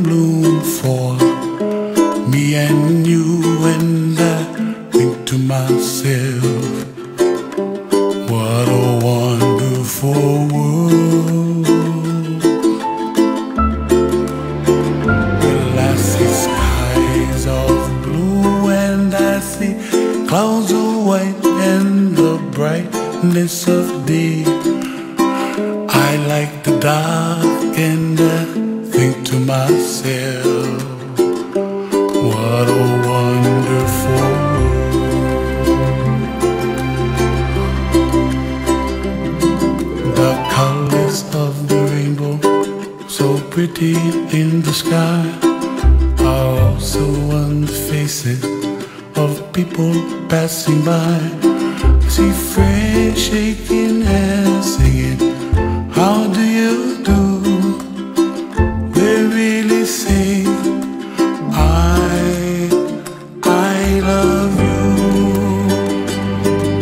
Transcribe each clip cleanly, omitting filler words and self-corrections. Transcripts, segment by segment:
bloom for me and you, and I think to myself, what a wonderful world. Well, I see skies of blue and I see clouds of white and the brightness of day. I like the dark and I think to myself, what a wonderful world. The colors of the rainbow, so pretty in the sky, are also on the faces of people passing by. I see friends shaking hands, singing, how do you do? They really say, I love you.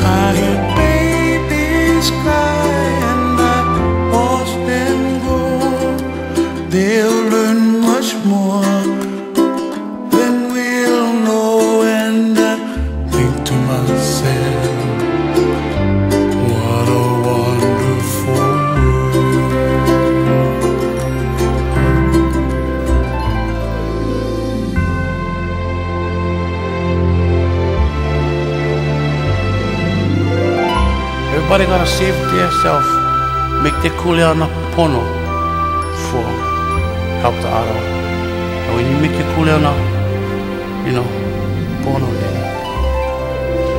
I hear babies cry and I watch them grow. They'll learn much more than we'll know, and I think to myself, what a wonderful world. Everybody gotta save themselves, make their kuleana pono for help the other. And when you make your kuleana, pono, then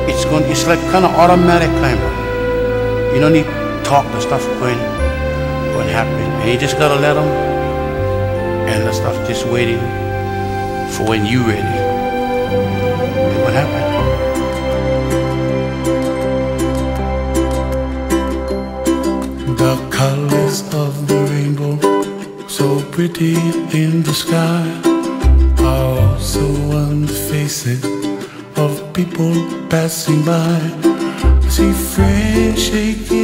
it's like kind of automatic kind of. You don't need to talk the stuff going happen. And you just gotta let them, and the stuff just waiting for when you ready. And what happened? The colors of the rainbow, so pretty in the sky, are also on the faces of people passing by. I see friends shaking